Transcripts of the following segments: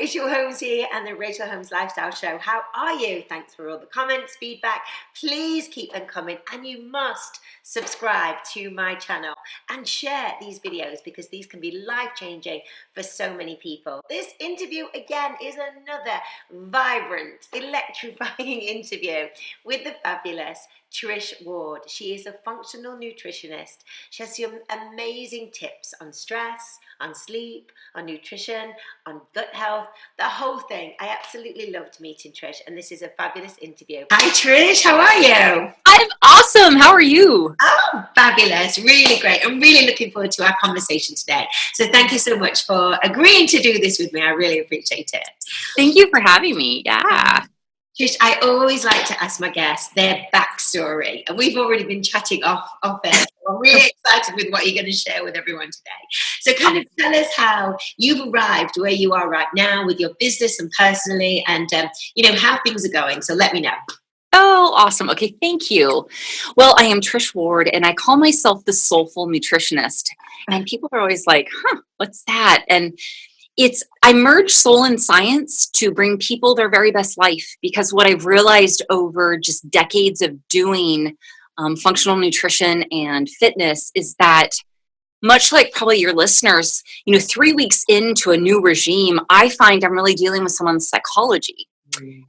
Rachel Holmes here and the Rachel Holmes Lifestyle Show. How are you? Thanks for all the comments, feedback. Please keep them coming, and you must subscribe to my channel and share these videos because these can be life-changing for so many people. This interview again is another vibrant, electrifying interview with the fabulous Trish Ward. She is a functional nutritionist. She has some amazing tips on stress, on sleep, on nutrition, on gut health, the whole thing. I absolutely loved meeting Trish, and this is a fabulous interview. Hi Trish, how are you? I'm awesome. How are you? Oh, fabulous. Really great. I'm really looking forward to our conversation today. So thank you so much for agreeing to do this with me. I really appreciate it. Thank you for having me. Yeah. Trish, I always like to ask my guests their backstory, and we've already been chatting off air. So I'm really excited with what you're going to share with everyone today. So kind of tell us how you've arrived where you are right now with your business and personally, and how things are going. So let me know. Oh, awesome. Okay, thank you. Well, I am Trish Ward, and I call myself the soulful nutritionist. And people are always like, what's that? And I merge soul and science to bring people their very best life, because what I've realized over just decades of doing functional nutrition and fitness is that, much like probably your listeners, 3 weeks into a new regime, I find I'm really dealing with someone's psychology.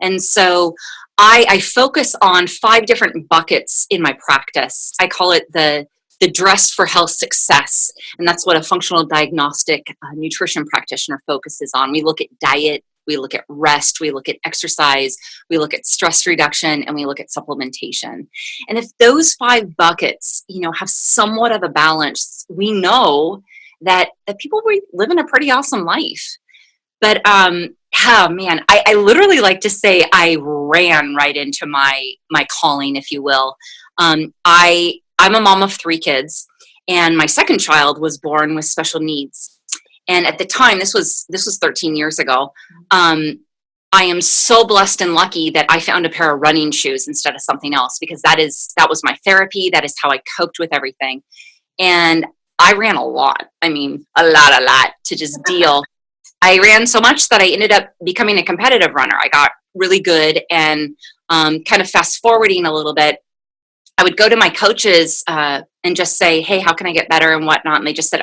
And so I focus on 5 different buckets in my practice. I call it the dress for health success. And that's what a functional diagnostic nutrition practitioner focuses on. We look at diet, we look at rest, we look at exercise, we look at stress reduction, and we look at supplementation. And if those 5 buckets, have somewhat of a balance, we know that people will live in a pretty awesome life. But, I literally like to say I ran right into my calling, if you will. I'm a mom of 3 kids, and my second child was born with special needs. And at the time, this was 13 years ago, I am so blessed and lucky that I found a pair of running shoes instead of something else, because that was my therapy. That is how I coped with everything. And I ran a lot. I mean, a lot to just deal. I ran so much that I ended up becoming a competitive runner. I got really good, and kind of fast forwarding a little bit, I would go to my coaches and just say, hey, how can I get better and whatnot? And they just said,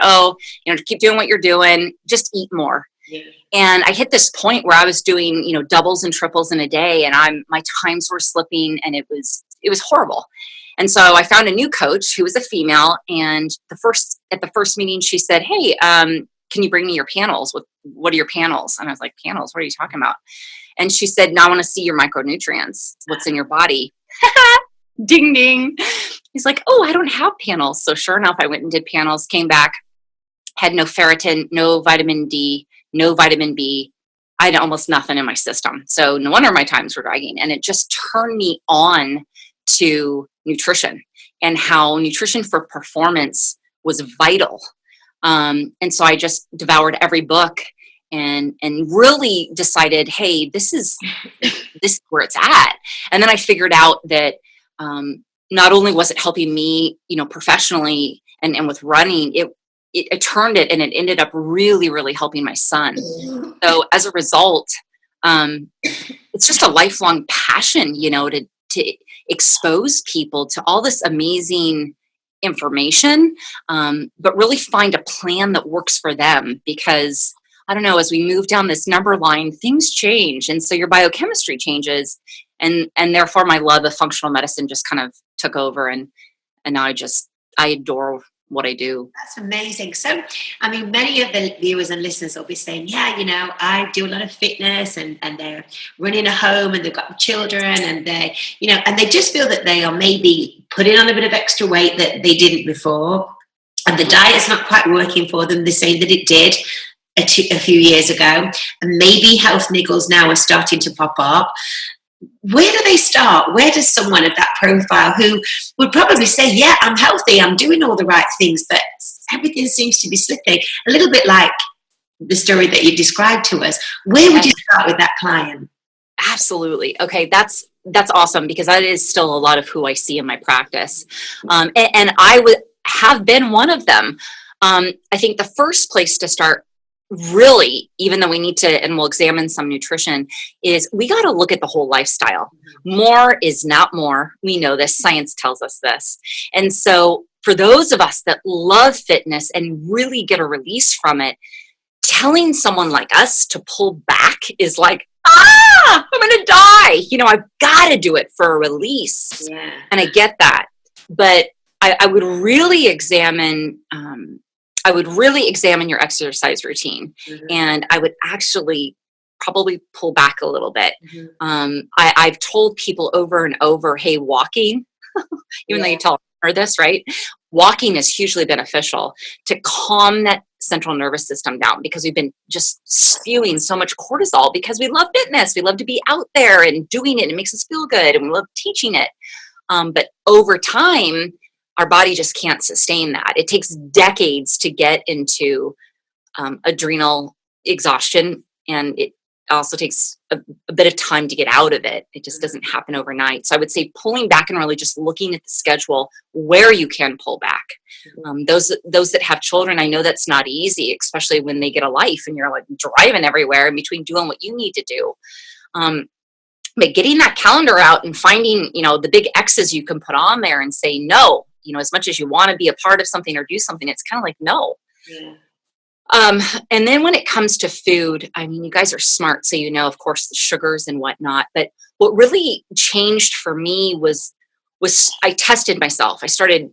keep doing what you're doing, just eat more. Yeah. And I hit this point where I was doing, doubles and triples in a day, and my times were slipping, and it was horrible. And so I found a new coach who was a female, and at the first meeting, she said, hey, can you bring me your panels? What are your panels? And I was like, panels? What are you talking about? And she said, now I want to see your micronutrients, what's in your body. Ding, ding. He's like, oh, I don't have panels. So sure enough, I went and did panels, came back, had no ferritin, no vitamin D, no vitamin B. I had almost nothing in my system. So no wonder my times were dragging. And it just turned me on to nutrition and how nutrition for performance was vital. And so I just devoured every book and really decided, hey, this is where it's at. And then I figured out that not only was it helping me, professionally and with running, it turned it, and it ended up really, really helping my son. So as a result, it's just a lifelong passion, to expose people to all this amazing information, but really find a plan that works for them, because I don't know, as we move down this number line, things change. And so your biochemistry changes, and therefore my love of functional medicine just kind of took over. And now I adore what I do. That's amazing. So, I mean, many of the viewers and listeners will be saying, yeah, I do a lot of fitness, and they're running a home, and they've got children, and they, and they just feel that they are maybe putting on a bit of extra weight that they didn't before, and the diet's not quite working for them the same that it did a few years ago, and maybe health niggles now are starting to pop up. Where do they start? Where does someone of that profile, who would probably say, yeah, I'm healthy, I'm doing all the right things, but everything seems to be slipping, a little bit like the story that you described to us, where would you start with that client? Absolutely. Okay, that's awesome, because that is still a lot of who I see in my practice. And I have been one of them. I think the first place to start really, even though we need to, and we'll examine some nutrition, is we got to look at the whole lifestyle. More is not more. We know this. Science tells us this. And so for those of us that love fitness and really get a release from it, telling someone like us to pull back is like, I'm going to die. I've got to do it for a release. Yeah. And I get that. But I would really examine your exercise routine. And I would actually probably pull back a little bit. I've told people over and over, hey, walking, even though you tell her this, right? Walking is hugely beneficial to calm that central nervous system down, because we've been just spewing so much cortisol because we love fitness. We love to be out there and doing it. It makes us feel good, and we love teaching it. But over time, our body just can't sustain that. It takes decades to get into adrenal exhaustion, and it also takes a bit of time to get out of it. It just doesn't happen overnight. So I would say pulling back and really just looking at the schedule where you can pull back. Those that have children, I know that's not easy, especially when they get a life and you're like driving everywhere in between doing what you need to do. But getting that calendar out and finding, the big X's you can put on there and say no, as much as you want to be a part of something or do something, it's kind of like no. Yeah. And then when it comes to food, I mean, you guys are smart, so of course, the sugars and whatnot. But what really changed for me was I tested myself. I started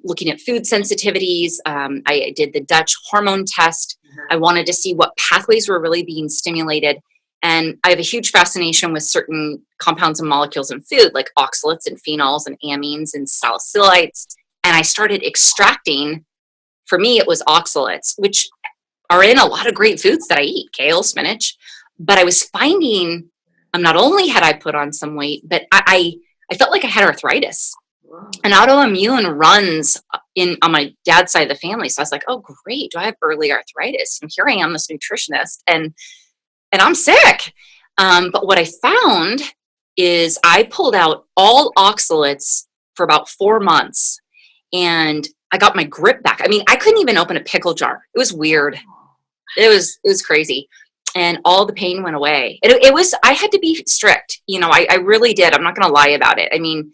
looking at food sensitivities. I did the Dutch hormone test. I wanted to see what pathways were really being stimulated. And I have a huge fascination with certain compounds and molecules in food, like oxalates and phenols and amines and salicylates. And I started extracting, for me, it was oxalates, which are in a lot of great foods that I eat, kale, spinach. But I was finding, not only had I put on some weight, but I felt like I had arthritis. Wow. And autoimmune runs on my dad's side of the family. So I was like, oh, great. Do I have early arthritis? And here I am, this nutritionist, and I'm sick. But what I found is I pulled out all oxalates for about 4 months, and I got my grip back. I mean, I couldn't even open a pickle jar. It was weird. It was crazy. And all the pain went away. I had to be strict. I really did. I'm not going to lie about it. I mean,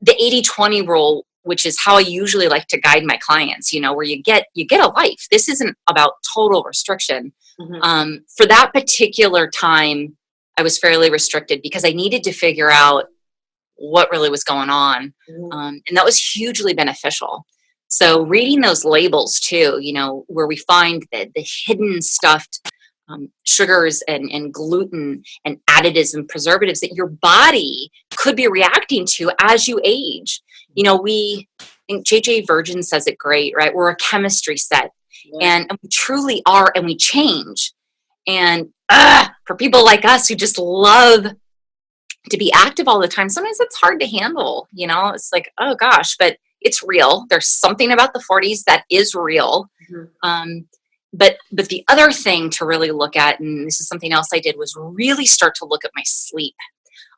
the 80-20 rule, which is how I usually like to guide my clients, where you get a life. This isn't about total restriction. For that particular time, I was fairly restricted because I needed to figure out what really was going on. And that was hugely beneficial. So reading those labels too, where we find the hidden stuffed sugars and gluten and additives and preservatives that your body could be reacting to as you age. I think JJ Virgin says it great, right? We're a chemistry set. Yeah. And we truly are, and we change. And for people like us who just love to be active all the time, sometimes it's hard to handle. It's like, oh gosh, but it's real. There's something about the 40s that is real. But the other thing to really look at, and this is something else I did, was really start to look at my sleep.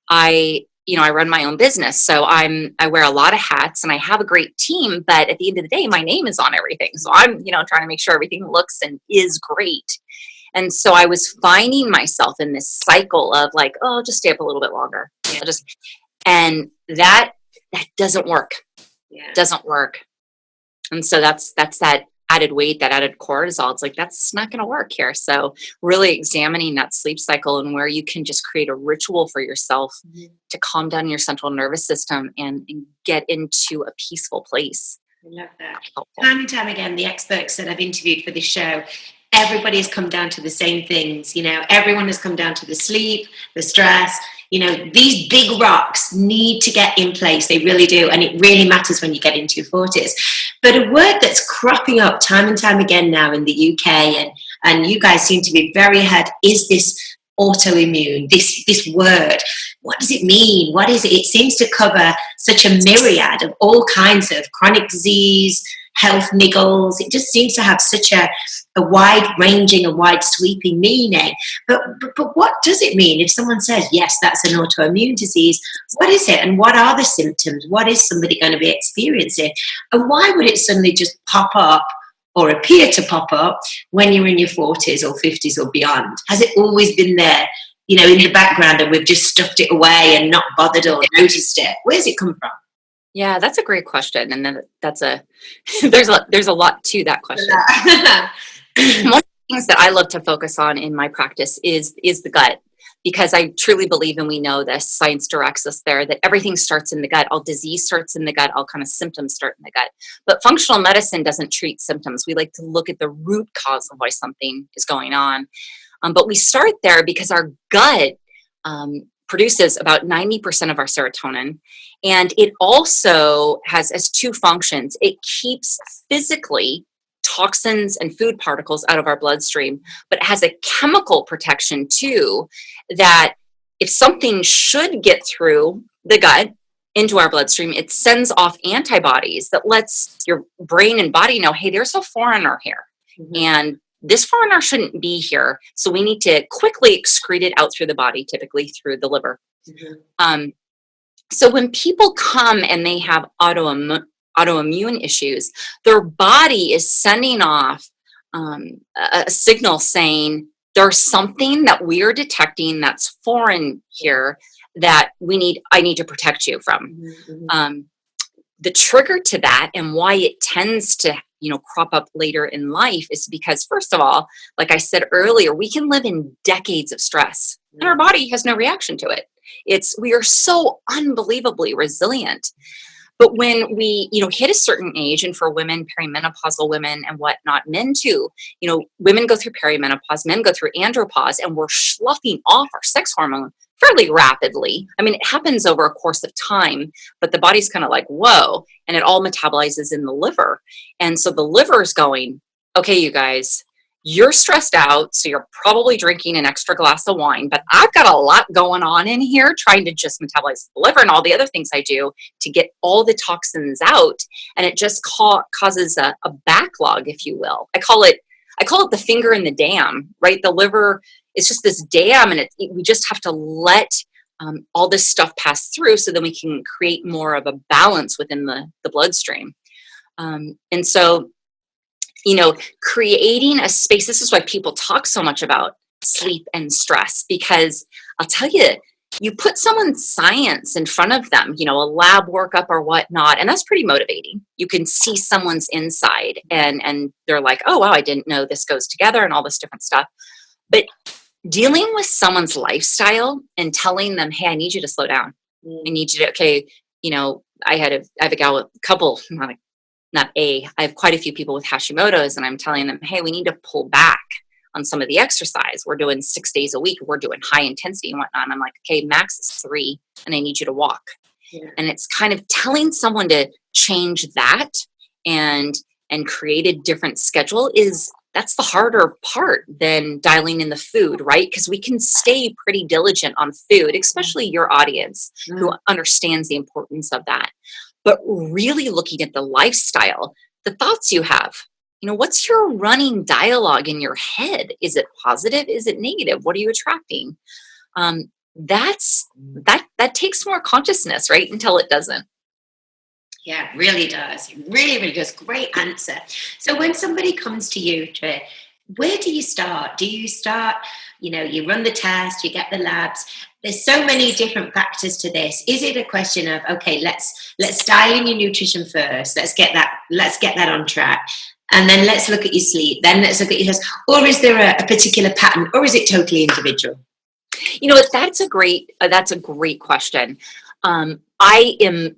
I run my own business, so I wear a lot of hats, and I have a great team. But at the end of the day, my name is on everything. So I'm, trying to make sure everything looks and is great. And so I was finding myself in this cycle of like, oh, I'll just stay up a little bit longer. And that doesn't work. Yeah. Doesn't work. And so that's that added weight, that added cortisol. It's like, that's not going to work here. So really examining that sleep cycle and where you can just create a ritual for yourself to calm down your central nervous system and get into a peaceful place. I love that. Time and time again, the experts that I've interviewed for this show, everybody has come down to the same things. Everyone has come down to the sleep, the stress. These big rocks need to get in place. They really do. And it really matters when you get into your 40s. But a word that's cropping up time and time again now in the UK, and you guys seem to be very ahead, is this autoimmune, this word. What does it mean? What is it? It seems to cover such a myriad of all kinds of chronic disease, health niggles. It just seems to have such a wide-ranging and wide-sweeping meaning. But what does it mean if someone says, yes, that's an autoimmune disease? What is it, and what are the symptoms? What is somebody going to be experiencing? And why would it suddenly just pop up or appear to pop up when you're in your 40s or 50s or beyond? Has it always been there, in the background, and we've just stuffed it away and not bothered or noticed it? Where's it come from? Yeah, that's a great question. And then there's a lot to that question. One of the things that I love to focus on in my practice is the gut, because I truly believe, and we know this, science directs us there, that everything starts in the gut. All disease starts in the gut. All kind of symptoms start in the gut. But functional medicine doesn't treat symptoms. We like to look at the root cause of why something is going on. But we start there because our gut produces about 90% of our serotonin. And it also has two functions. It keeps physically toxins and food particles out of our bloodstream, but it has a chemical protection too, that if something should get through the gut into our bloodstream, it sends off antibodies that lets your brain and body know, hey, there's a foreigner here. Mm-hmm. And this foreigner shouldn't be here. So we need to quickly excrete it out through the body, typically through the liver. Mm-hmm. So when people come and they have autoimmune issues, their body is sending off a signal saying there's something that we are detecting that's foreign here that I need to protect you from. Mm-hmm. The trigger to that and why it tends to crop up later in life is because, first of all, like I said earlier, we can live in decades of stress and our body has no reaction to it. We are so unbelievably resilient. But when we, hit a certain age, and for women, perimenopausal women and whatnot, men too, women go through perimenopause, men go through andropause, and we're sloughing off our sex hormone fairly rapidly. I mean, it happens over a course of time, but the body's kind of like, whoa, and it all metabolizes in the liver. And so the liver is going, okay, you guys, you're stressed out, so you're probably drinking an extra glass of wine, but I've got a lot going on in here trying to just metabolize the liver and all the other things I do to get all the toxins out. And it just causes a backlog, if you will. I call it the finger in the dam, right? The liver is just this dam, and we just have to let all this stuff pass through so then we can create more of a balance within the bloodstream. And so, creating a space, this is why people talk so much about sleep and stress, because I'll tell you, you put someone's science in front of them, a lab workup or whatnot, and that's pretty motivating. You can see someone's inside and they're like, oh, wow, I didn't know this goes together and all this different stuff. But dealing with someone's lifestyle and telling them, hey, I need you to slow down. I need you to, okay, I have a gal with a couple, I have quite a few people with Hashimoto's, and I'm telling them, hey, we need to pull back on some of the exercise. We're doing 6 days a week. We're doing high intensity and whatnot. And I'm like, okay, max is 3, and I need you to walk. Yeah. And it's kind of telling someone to change that and create a different schedule that's the harder part than dialing in the food, right? Because we can stay pretty diligent on food, especially your audience who understands the importance of that. But really looking at the lifestyle, the thoughts you have, what's your running dialogue in your head? Is it positive? Is it negative? What are you attracting? That takes more consciousness, right? Until it doesn't. Yeah, it really does. It really, really does. Great answer. So when somebody comes to you, Trish, where do you start? Do you start, you run the test, you get the labs. There's so many different factors to this. Is it a question of, okay, let's dial in your nutrition first. Let's get that on track. And then let's look at your sleep. Then let's look at your health. Or is there a particular pattern, or is it totally individual? That's a great question. I am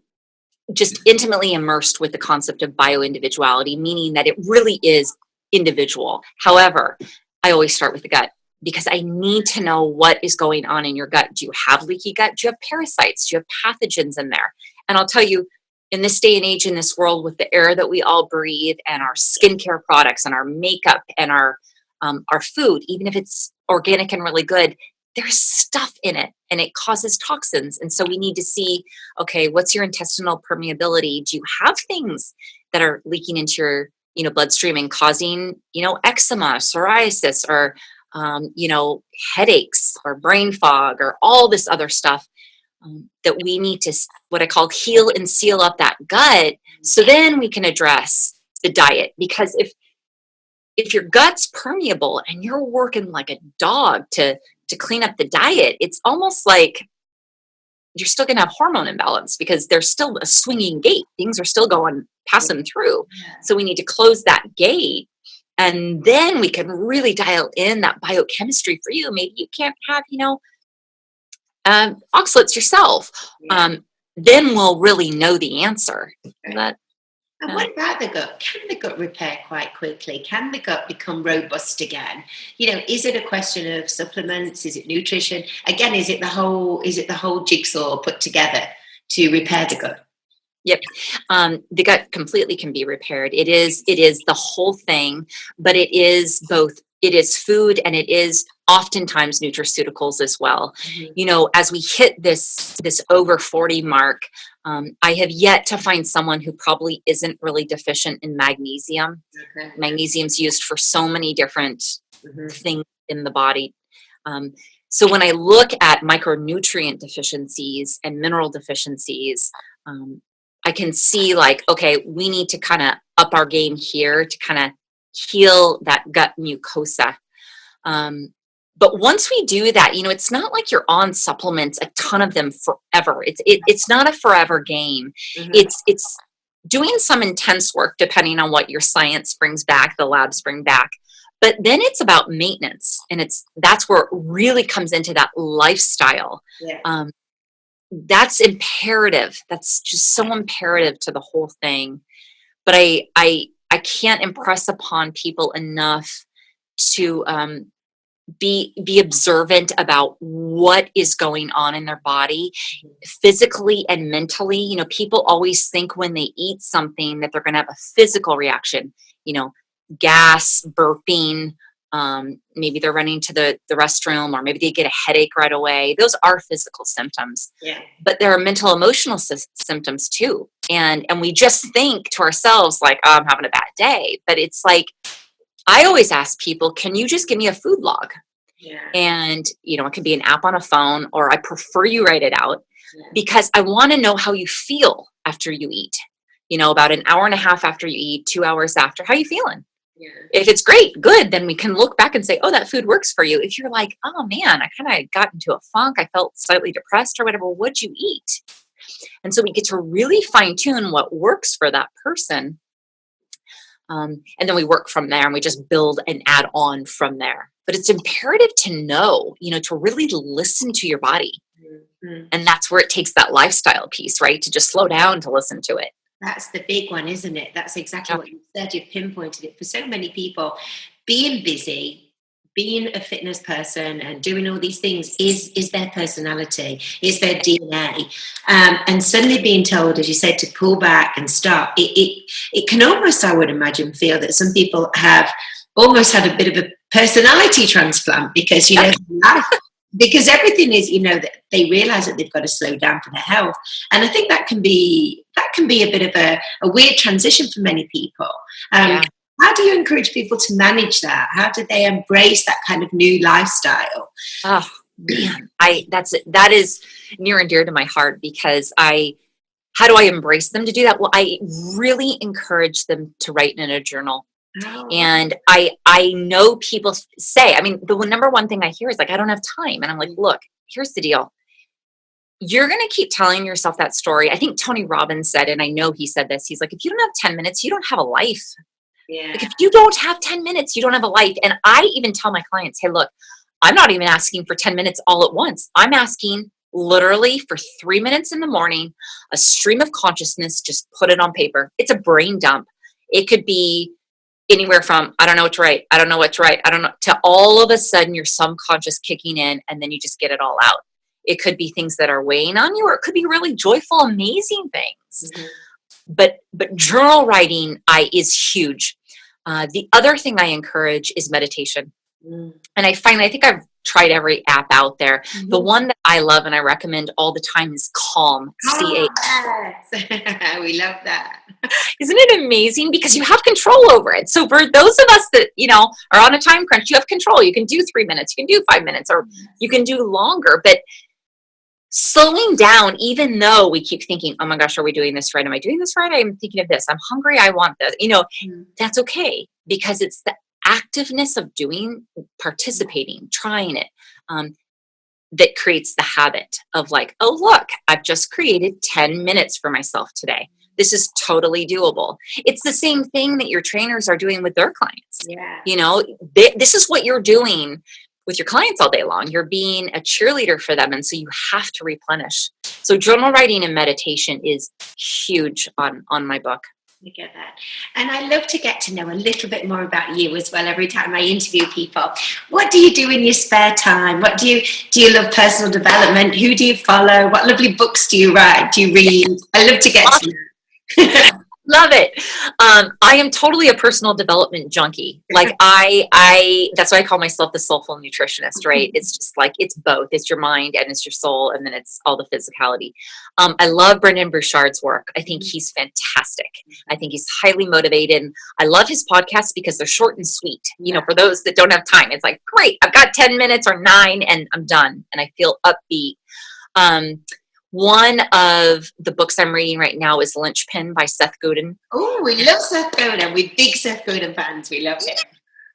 just intimately immersed with the concept of bioindividuality, meaning that it really is individual. However, I always start with the gut, because I need to know what is going on in your gut. Do you have leaky gut? Do you have parasites? Do you have pathogens in there? And I'll tell you, in this day and age, in this world, with the air that we all breathe and our skincare products and our makeup and our food, even if it's organic and really good, there's stuff in it and it causes toxins. And so we need to see, okay, what's your intestinal permeability? Do you have things that are leaking into your bloodstream and causing eczema, psoriasis, or headaches or brain fog or all this other stuff that we need to, what I call, heal and seal up that gut, so then we can address the diet. Because if your gut's permeable and you're working like a dog to clean up the diet, it's almost like you're still going to have hormone imbalance because there's still a swinging gate. Things are still going, passing through. So we need to close that gate. And then we can really dial in that biochemistry for you. Maybe you can't have, oxalates yourself. Then we'll really know the answer. Right. And what about the gut? Can the gut repair quite quickly? Can the gut become robust again? Is it a question of supplements? Is it nutrition? Again, is it the whole jigsaw put together to repair the gut? Yep. The gut completely can be repaired. It is the whole thing, but it is both. It is food and it is oftentimes nutraceuticals as well. Mm-hmm. As we hit this over 40 mark, I have yet to find someone who probably isn't really deficient in magnesium. Okay. Magnesium's used for so many different things in the body. So when I look at micronutrient deficiencies and mineral deficiencies, I can see okay, we need to kind of up our game here to kind of heal that gut mucosa. But once we do that, it's not like you're on supplements, a ton of them forever. It's not a forever game. Mm-hmm. It's doing some intense work depending on what your science brings back, the labs bring back. But then it's about maintenance, and that's where it really comes into that lifestyle. Yeah. That's imperative. That's just so imperative to the whole thing. But I can't impress upon people enough to be observant about what is going on in their body, physically and mentally. People always think when they eat something that they're going to have a physical reaction. Gas, burping. Maybe they're running to the restroom, or maybe they get a headache right away. Those are physical symptoms. Yeah. But there are mental, emotional symptoms too. And we just think to ourselves like, oh, I'm having a bad day. But it's like, I always ask people, can you just give me a food log? Yeah. And, it can be an app on a phone, or I prefer you write it out because I want to know how you feel after you eat. About an hour and a half after you eat, 2 hours after, how are you feeling? Yeah. If it's great, good, then we can look back and say, oh, that food works for you. If you're like, oh man, I kind of got into a funk, I felt slightly depressed or whatever, what'd you eat? And so we get to really fine tune what works for that person. And then we work from there, and we just build and add on from there. But it's imperative to know, to really listen to your body. Mm-hmm. And that's where it takes that lifestyle piece, right? To just slow down to listen to it. That's the big one, isn't it? That's exactly what you said. You've pinpointed it. For so many people, being busy, being a fitness person and doing all these things is their personality, is their DNA. And suddenly being told, as you said, to pull back and stop, it can almost, I would imagine, feel that some people have almost had a bit of a personality transplant because, because everything is, that they realize that they've got to slow down for their health. And I think that can be a bit of a weird transition for many people. How do you encourage people to manage that? How do they embrace that kind of new lifestyle? Oh man, that is near and dear to my heart because how do I embrace them to do that? Well, I really encourage them to write in a journal. Oh. And I know people say, the number one thing I hear is like, I don't have time. And I'm like, look, here's the deal. You're going to keep telling yourself that story. I think Tony Robbins said, and I know he said this, he's like, if you don't have 10 minutes, you don't have a life. Yeah. Like if you don't have 10 minutes, you don't have a life. And I even tell my clients, hey, look, I'm not even asking for 10 minutes all at once. I'm asking literally for 3 minutes in the morning, a stream of consciousness, just put it on paper. It's a brain dump. It could be anywhere from, I don't know what to write. I don't know what to write. I don't know, to all of a sudden your subconscious kicking in and then you just get it all out. It could be things that are weighing on you, or it could be really joyful, amazing things. Mm-hmm. But journal writing is huge. The other thing I encourage is meditation. Mm. And I think I've tried every app out there. Mm-hmm. The one that I love and I recommend all the time is Calm. Yes. We love that. Isn't it amazing? Because you have control over it. So for those of us that, are on a time crunch, you have control. You can do 3 minutes, you can do 5 minutes, or you can do longer. But slowing down, even though we keep thinking, oh my gosh, are we doing this right? Am I doing this right? I'm thinking of this. I'm hungry. I want this. That's okay because it's activeness of participating, trying it, that creates the habit of like, oh, look, I've just created 10 minutes for myself today. This is totally doable. It's the same thing that your trainers are doing with their clients. Yeah. You know, this is what you're doing with your clients all day long. You're being a cheerleader for them. And so you have to replenish. So journal writing and meditation is huge on my book. I get that. And I love to get to know a little bit more about you as well every time I interview people. What do you do in your spare time? What do you love personal development? Who do you follow? What lovely books do you write? Do you read? I love to get to know. Love it. I am totally a personal development junkie. Like that's why I call myself the soulful nutritionist, right? It's just like, it's both. It's your mind and it's your soul. And then it's all the physicality. I love Brendan Burchard's work. I think he's fantastic. I think he's highly motivated. I love his podcasts because they're short and sweet. You know, for those that don't have time, it's like, great, I've got 10 minutes or 9 and I'm done. And I feel upbeat. One of the books I'm reading right now is Lynchpin by Seth Godin. Oh, we love Seth Godin. We're big Seth Godin fans. We love it.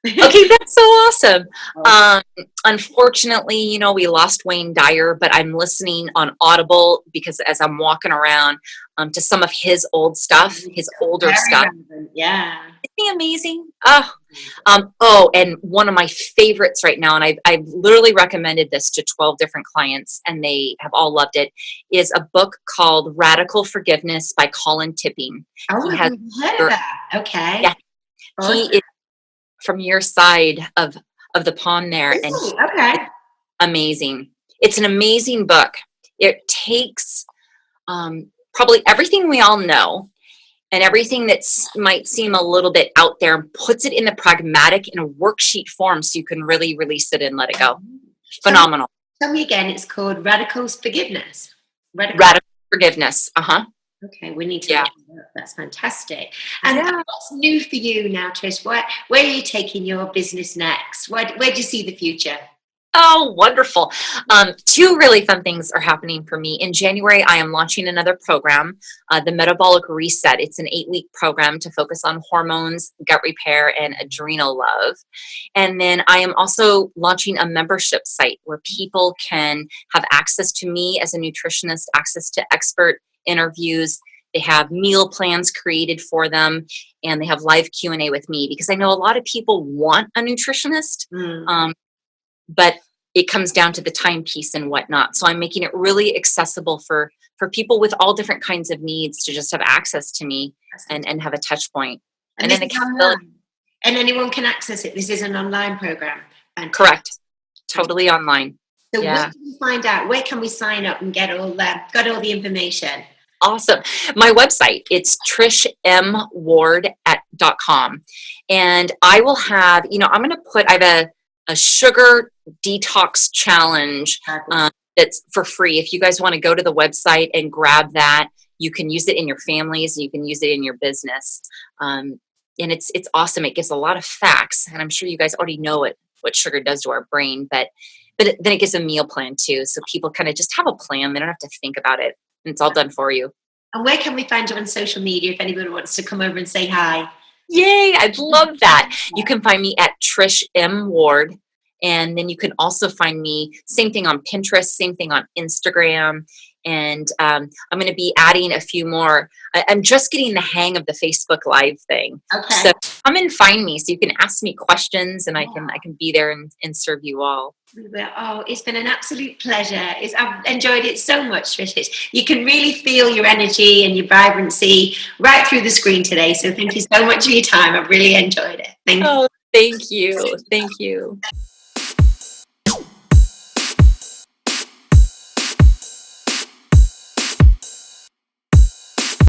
Okay, that's so awesome. Unfortunately, you know, we lost Wayne Dyer, but I'm listening on Audible because as I'm walking around to some of his old stuff, his older stuff. Relevant. Yeah. Isn't he amazing? And one of my favorites right now, and I've literally recommended this to 12 different clients and they have all loved it, is a book called Radical Forgiveness by Colin Tipping. Oh, I've heard of that. Okay. Yeah. He is from your side of the pond there. Ooh, and okay. Amazing. It's an amazing book. It takes probably everything we all know and everything that might seem a little bit out there and puts it in the pragmatic in a worksheet form so you can really release it and let it go. Phenomenal. Tell me again, it's called Radical Forgiveness. Radical Forgiveness. Okay, we need to look it up. That's fantastic. And what's new for you now, Trish? Where are you taking your business next? Where do you see the future? Oh, wonderful. 2 really fun things are happening for me. In January, I am launching another program, the Metabolic Reset. It's an 8-week program to focus on hormones, gut repair, and adrenal love. And then I am also launching a membership site where people can have access to me as a nutritionist, access to expert interviews. They have meal plans created for them, and they have live Q&A with me because I know a lot of people want a nutritionist, but it comes down to the time piece and whatnot. So I'm making it really accessible for people with all different kinds of needs to just have access to me and have a touch point. And then accountability. And anyone can access it. This is an online program. Fantastic. Correct. Totally online. So where can we find out? Where can we sign up and get all the information? Awesome. My website, it's trishmward.com. And I will have, I'm going to I have a sugar detox challenge that's for free. If you guys want to go to the website and grab that, you can use it in your families, you can use it in your business. And it's awesome. It gives a lot of facts. And I'm sure you guys already know what sugar does to our brain, but then it gives a meal plan too. So people kind of just have a plan. They don't have to think about it. And it's all done for you. And where can we find you on social media if anybody wants to come over and say hi? Yay, I'd love that. You can find me at Trish M. Ward. And then you can also find me, same thing on Pinterest, same thing on Instagram. And I'm going to be adding a few more. I'm just getting the hang of the Facebook Live thing. Okay. So come and find me so you can ask me questions and I can be there and serve you all. Oh, it's been an absolute pleasure. I've enjoyed it so much, Trish. You can really feel your energy and your vibrancy right through the screen today. So thank you so much for your time. I've really enjoyed it. Thank you. Oh, thank you. Thank you.